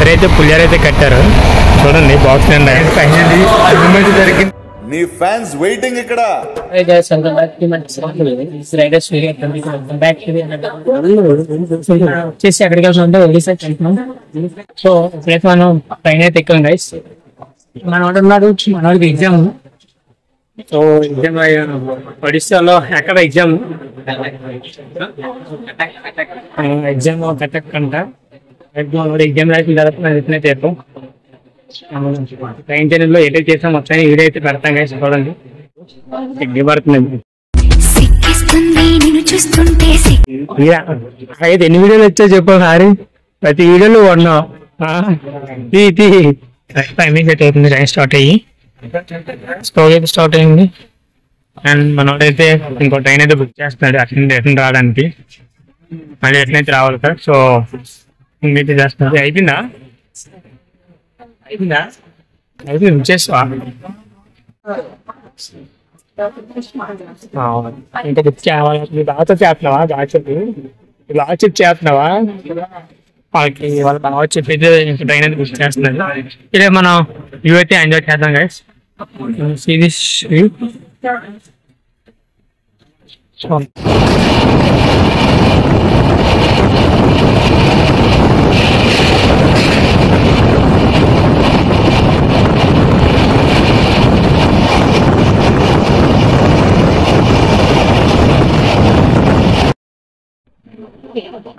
ఎవరైతే పులిహార అయితే కట్టారో చూడండి బాక్స్ నిండా ఫైనల్లీ జరిగింది. నీ ఫ్యాన్స్ వెయిటింగ్ ఇక్కడ. వచ్చేసి అక్కడికి వెళ్తుంటే ఒడిశా వెళ్తున్నాం. సో ఇప్పుడైతే మనం ట్రైన్ అయితే ఎక్కాం గైస్. మనోడు ఉన్నాడు, మనోడికి ఎగ్జామ్. సో ఎగ్జామ్ ఒడిశాలో ఎక్కడ ఎగ్జామ్ కటక్ అంట. ఎగ్జామ్ రాసిన తర్వాత మనం ఎప్పుడైతే చెప్పాం ట్రైన్ జర్నీ లో ఎడిట్ చేసాం మొత్తం వీడియో అయితే పెడతాం గైస్. చూడండి ఎగ్గి పడుతుంది. అయితే ఎన్ని వీడియోలు వచ్చాయో చెప్పు సారీ. ప్రతి వీడియోలో ఉన్నాం. టైమింగ్ సెట్ అవుతుంది. ట్రైన్ స్టార్ట్ అయ్యి స్టోరీ అయితే స్టార్ట్ అయింది. అండ్ మనోడైతే ఇంకో ట్రైన్ అయితే బుక్ చేస్తున్నాడు అటెండ్ రావడానికి. మళ్ళీ ఎట్లయితే రావాలి సార్. సో ఇంకైతే చేస్తున్నది అయిపోయిందా బుక్ చేస్తావా? ఇంకా బుక్ చేయాలి. బాగా చేస్తున్నావా? బాగా చేస్తున్నావా? వాళ్ళకి వాళ్ళ బాగా చెప్పైతే ట్రైన్ అయితే బుక్ చేస్తున్నారు. ఇలా మనం వ్యూ అయితే ఎంజాయ్ చేద్దాం గైస్. సిరీస్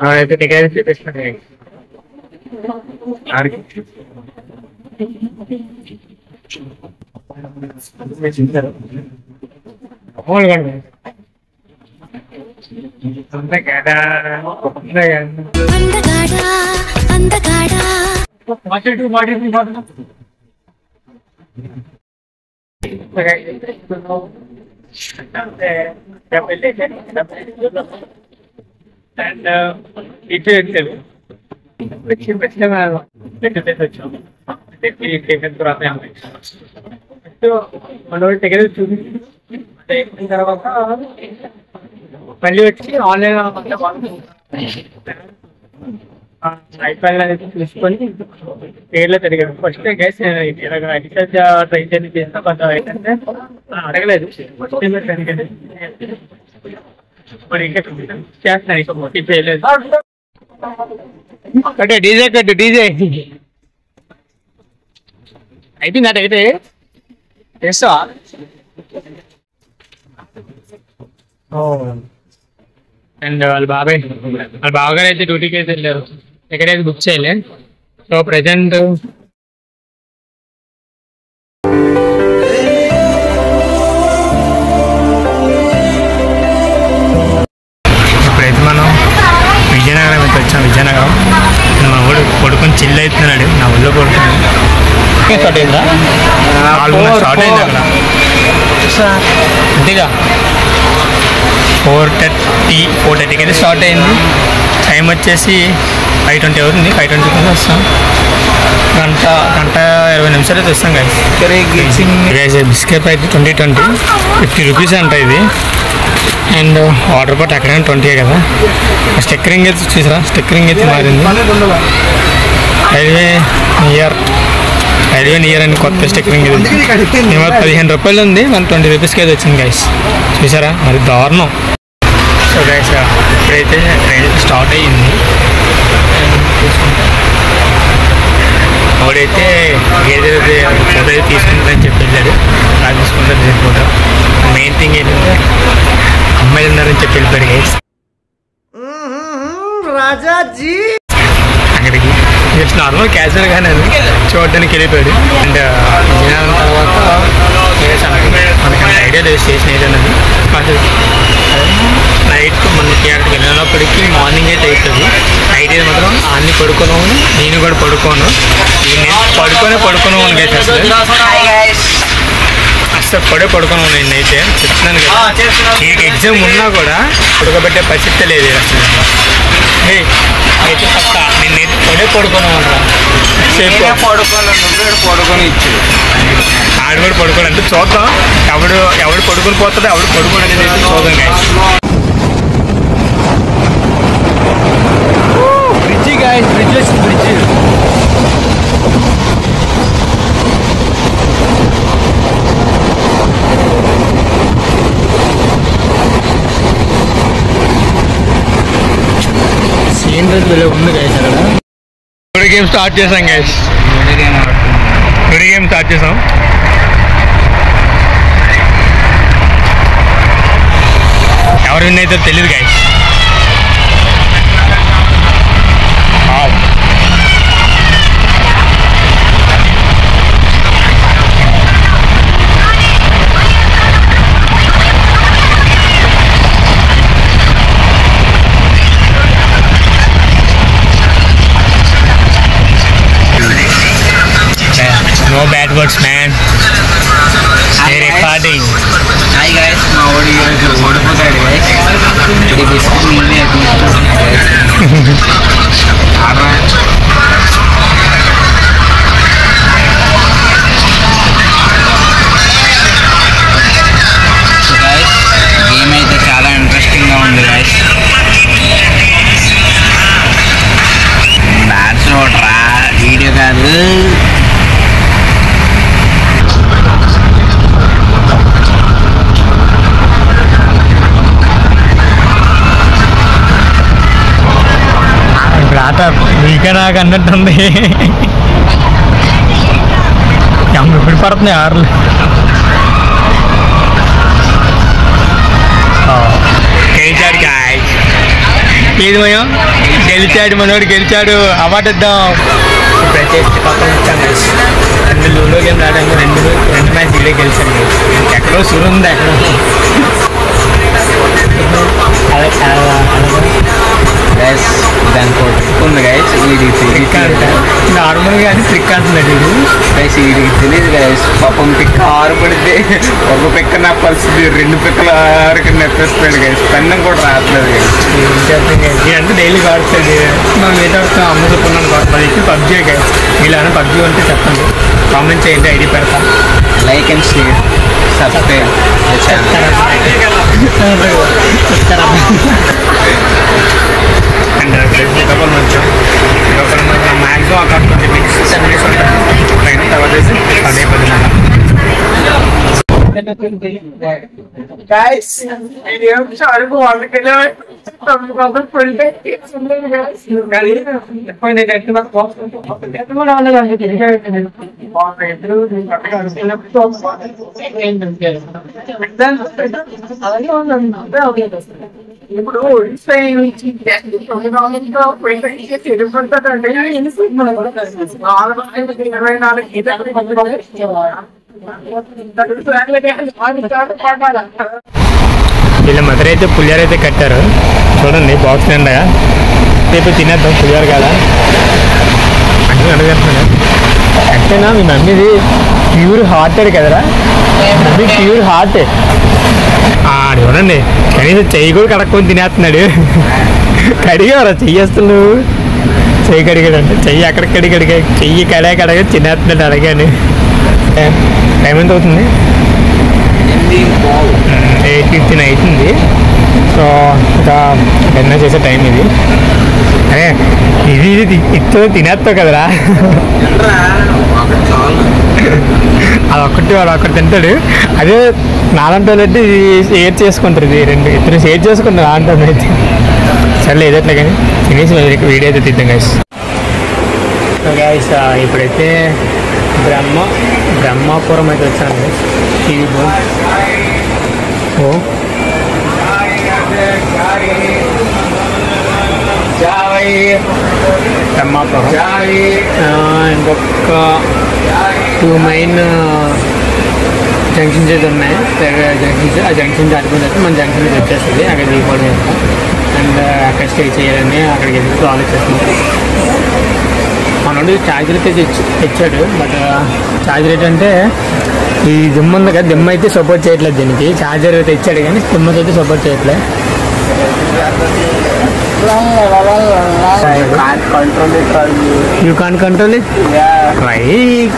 అయితే టికెట్ చూపిస్తాను. అండ్ ఇటు వచ్చారు మనోడు టికెట్ చూపించి అయిపోయిన తర్వాత మళ్ళీ వచ్చి ఆన్లైన్ ఐప్యాడ్ అనేది చూసుకొని పేర్లో తిరిగాడు. ఫస్ట్ గైస్ ఇలాగ రీఛార్జ్ ట్రైన్ జర్నీ చేస్తే కొంచెం ఏంటంటే అడగలేదు. ఫస్ట్ టైం ట్రైన్ మరి ఇంకా చేస్తున్నాను ఇంకా మొట్టి చేయలేదు. కట్టే డీజే అయిపోయింది. అటు అయితే చేస్తావా? అండ్ వాళ్ళ బావగారు అయితే డ్యూటీకి అయితే వెళ్ళారు. ఎక్కడైతే బుక్ చేయలే. సో ప్రజెంట్ ఇప్పుడైతే మనం విజయనగరం అయితే వచ్చాం. విజయనగరం మా ఊడు పడుకొని చిల్లు అవుతున్నాడు. నా ఊళ్ళో పడుతున్నాడు. స్టార్ట్ అయిందా? స్టార్ట్ అయింది అక్కడ అంతేగా. 4:30కి అయితే స్టార్ట్ అయింది. టైం వచ్చేసి 5:20 అవుతుంది. 5:20 వస్తాం. గంట 20 అయితే వస్తాం గైస్. బిస్కెట్ అయితే 20 50 రూపీస్ అంట ఇది. అండ్ వాటర్ బాటిల్ ఎక్కడైనా 20 కదా. స్టిక్కరింగ్ అయితే చూసారా? స్టిక్కరింగ్ అయితే మారింది. రైల్వే నియర్ అని కొత్త స్టిక్కరింగ్ ఇది 15 రూపాయలు ఉంది. 120 రూపీస్కి అయితే వచ్చింది గైస్. చూసారా? మరి దారుణం. సో గైస్ ఇప్పుడైతే ట్రైన్ అయితే స్టార్ట్ అయ్యింది. ఆవిడైతే ఏదైతే ఫోటో అయితే తీసుకుంటుందని చెప్పి వెళ్ళాడు. అలా తీసుకుంటారు ఫోటో. మెయిన్ థింగ్ ఏంటంటే అమ్మాయిలు ఉన్నారని చెప్పి వెళ్ళిపోయాడు గైస్. రాజాజీ అక్కడికి జస్ట్ నార్మల్ క్యాజువల్ గానే చూడడానికి వెళ్ళిపోయాడు. అండ్ విజయనగరం తర్వాత మనకి ఐడియా లేదు స్టేషన్ ఏదన్నది. నైట్ మనకి అక్కడికి వెళ్ళినప్పటికీ మార్నింగ్ అయితే అవుతుంది. నైట్ అయితే మాత్రం అన్ని పడుకున్నాము. నేను కూడా పడుకోను. పడుకున్నాను గైస్. అసలు పడుకున్నాను నేనైతే. చెప్తున్నాను కదా, నీకు ఎగ్జామ్ ఉన్నా కూడా పడుకోబెట్టే పరిస్థితి లేదు అసలు. అయితే పక్క నేనైతే పడుకున్నాను. ఆడు కూడా పడుకోడు అంటే చూద్దాం. ఎవడు పడుకొని పోతాడో ఎవడు పడుకోడు అనేది చూద్దాం గైస్. బ్రిడ్జ్ మెయిన్ రోడ్ వెళ్ళే ఉంది గైస్ అక్కడ. వీడియో గేమ్ స్టార్ట్ చేసాం గైస్. వీడియో గేమ్ స్టార్ట్ చేసాం. ఎవరు విన్ అయితే తెలియదు guys. No bad words, man. They're recording. Hi guys, my audio is ఓడిపోతాడు guys. ఇది బిస్కెట్ నేనే తీసుకుంటున్నాను guys. So guys, గేమ్ అయితే చాలా ఇంట్రెస్టింగ్ గా ఉంది guys. బ్యాట్స్ చూడరా, వీడియో కాదు. ఆట మీకే నాకు అన్నట్టుంది. ఇప్పుడు పడుతున్నాయి ఆర్లు. గెలిచాడు గాయ్. ఏది మయం గెలిచాడు, మనోడు గెలిచాడు. అవార్డు ఇద్దాం. ఇప్పుడైతే పక్కన వచ్చాను. 2 లూడో గేమ్ ఆడాము. 2 మ్యాచ్ ఇదే గెలిచాను. ఎక్కడో సురు ఉంది ఎక్కడో. గైస్ దానికి ట్రిక్ ఉంది గైస్. ట్రిక్ అంట నార్మల్గా అది ట్రిక్ అంటున్నాడు ఇది. గైస్ వీడికి తెలియదు గైస్. పాపం పిక్క 6 పడితే ఒక పిక్క నా పరిస్థితి 2 పిక్కల 6కి నెప్పేస్తాడు గైస్. పెన్నం కూడా రావట్లేదు గైస్. అంటే డైలీ ఆడుతుంది. మనం ఏదో ఆడుతాం. అమ్మ చెప్పుకున్నాను పబ్జీ. PUBG guys. ఇలానే పబ్జీ అంటే చెప్పండి, కామెంట్ చేయండి, ఐడి పెడతాం. Like and share, subscribe and double వచ్చాం. మ్యాక్సిమం అక్కడ 20 మినిట్స్ 10 మినిట్స్ ఉంటాం. ట్రైన్ తర్వాత అదే 10 Guys, video sorry for all the killer. From the full day, it's a little guys. You can find it at the box. Everyone on the line is here. ఇప్పుడు వీళ్ళ mother అయితే పులిహోర అయితే కట్టారు చూడండి. Box నిండా రేపు తినేద్దాం పులిహోర కదా అంటే అడుగుతున్నాను. అంటేనా మీ మమ్మీది ప్యూర్ హార్టెడ్ కదరా. Mummy pure heart. చూడండి కనీసం చెయ్యి కూడా కడక్కొని తినేస్తున్నాడు. కడిగారా చెయ్యేస్తున్నావు. చెయ్యి కడిగాడంటే చెయ్యి అక్కడికి కడిగా చెయ్యి కడగా తినేస్తున్నాడు. అడిగాను. టైం ఎంత అవుతుంది? 8:15 అవుతుంది. సో ఇంకా డిన్నర్ చేసే టైం ఇది. అరే ఇది ఇచ్చో తినేస్తావు కదరా. అదొక్కటి వాడు ఒక్కటి తింటాడు. అదే నాలంటి వాళ్ళు అయితే షేర్ చేసుకుంటారు. ఇది 2 ఇద్దరు షేర్ చేసుకుంటారు. నాలంటి అయితే సర్లే ఏదట్లే కానీ తినేసి వీడియో అయితే తీద్దాం గైస్. సో గైస్ ఇప్పుడైతే బ్రహ్మాపురం అయితే వచ్చాను. టీవీ బ్రహ్మాపురం ఇంకొక 2 మెయిన్ జంక్షన్స్ అయితే ఉన్నాయి. జంక్షన్స్ ఆ జంక్షన్ దాటుకుని అయితే మన జంక్షన్ అయితే వచ్చేస్తుంది. అక్కడ దిగిపోవడం చేస్తాం. అండ్ అక్కడ స్టే చేయాలని అక్కడికి వెళ్ళి ఆలోచిస్తున్నాం. మనోడు ఛార్జర్ అయితే తెచ్చాడు. బట్ ఛార్జర్ ఏంటంటే ఈ దిమ్మ ఉంది కదా, దిమ్మ అయితే సపోర్ట్ చేయట్లేదు దీనికి. ఛార్జర్ అయితే ఇచ్చాడు కానీ దిమ్మతో అయితే సపోర్ట్ చేయట్లేదు. You can't control it? Yeah. Why?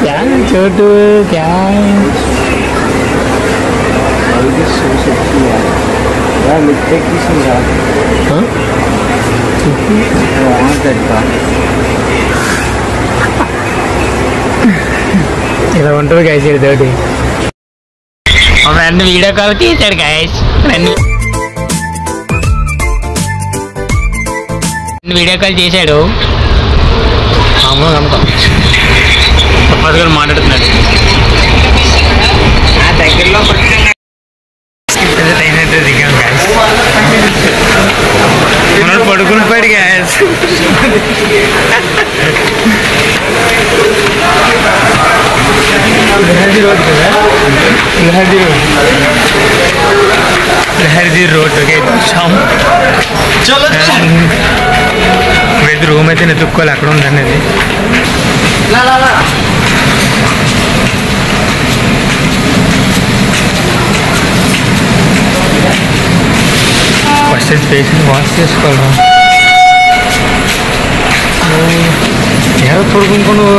क्या छोटू क्या? ఇలా ఉంటుంది గైస్. ఇదోటి మా ఫ్రెండ్ వీడియో కాల్ తీసాడు గైస్. వీడియో కాల్ చేశాడు మామూలుగా నమ్మకం పట్టుకొని మాట్లాడుతున్నాడు దగ్గరలో దిగాం గ్యాస్ మనోడు పడుకుని పోయాడు గ్యాస్ లహర్జీ రోడ్ కదా లహర్జీ రోడ్ వచ్చాం వెద్ రూమ్ అయితే నెతుక్కోవాలి అక్కడ ఉందండి అది ఫస్ట్ స్పేస్ వాష్ చేసుకోవాలి ఎవరో పడుకుంటూ నువ్వు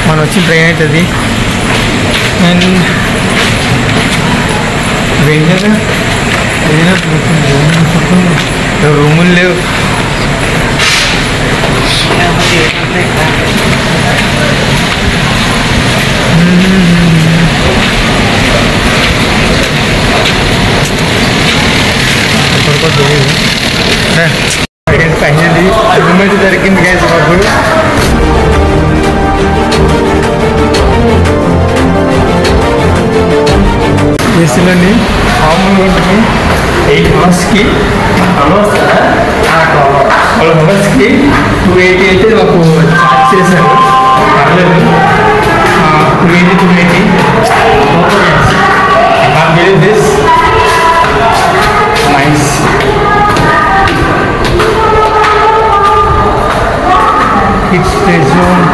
మనం వచ్చిన ట్రైన్ అవుతుంది అండ్ వెంటనే రూములు లేవు ఫైనల్లీ రూమ్ అయితే దొరికింది గ్యాస్ బాబు ఏసీలోని మామూలుగా ఉంటుంది 8 అవర్స్కి 12 అవర్స్కి 280 అయితే మాకు చార్జ్ చేశారు పర్లేదు 280 దిస్ నైస్ ఇట్స్ జోన్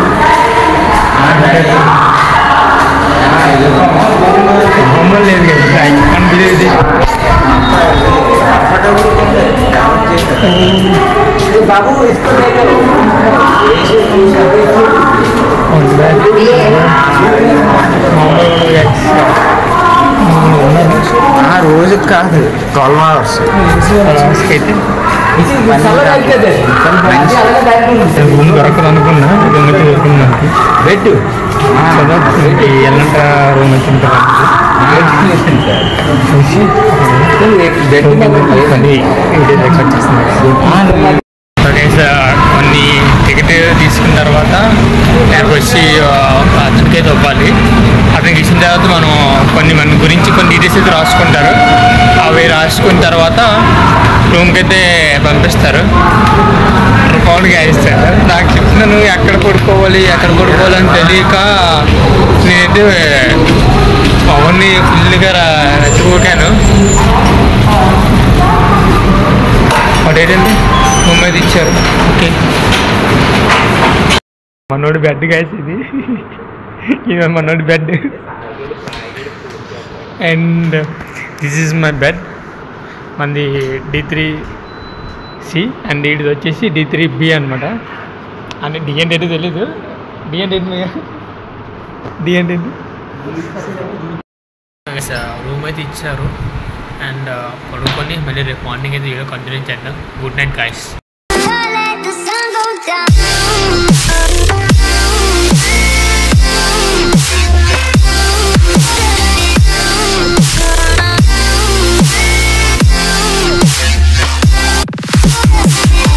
బొమ్మలు లేదు కదా ఐ కాంట్ బిలీవ్ దిస్ బాబు రోజుకి కాదు 12 అవర్స్ అయితే రూమ్ దొరకదు అనుకున్నా రూమ్ అయితే దొరికింది మనకి బెడ్ ఎల్లంట రూమ్ అయితే కొన్ని టికెట్ తీసుకున్న తర్వాత దానికి వచ్చి అతనికే తవ్వాలి అతనికి ఇచ్చిన తర్వాత మనం మన గురించి కొన్ని డీటెయిల్స్ అయితే రాసుకుంటారు అవి రాసుకున్న తర్వాత రూమ్కి అయితే పంపిస్తారు రూపాయలు గాయిస్తారు నాకు చెప్తున్నాను ఎక్కడ పడుకోవాలి అని తెలియక నేనైతే పవన్ని ఫుల్గా రెచ్చిపోయాను ఏంటండి రూమ్ అయితే ఇచ్చారు ఓకే మనోడి బెడ్ గాయస్ ఇది మనోడి bed and this is my bed మనది D3C అండ్ ఇది వచ్చేసి D3B అనమాట అంటే డి అంటే ఏంటో తెలీదు డి అంటే రూమ్ అయితే ఇచ్చారు అండ్ పడుకొని మళ్ళీ రేపు మార్నింగ్ అయితే వీడియో కంటిన్యూ చేద్దాం గుడ్ నైట్ గాయ్స్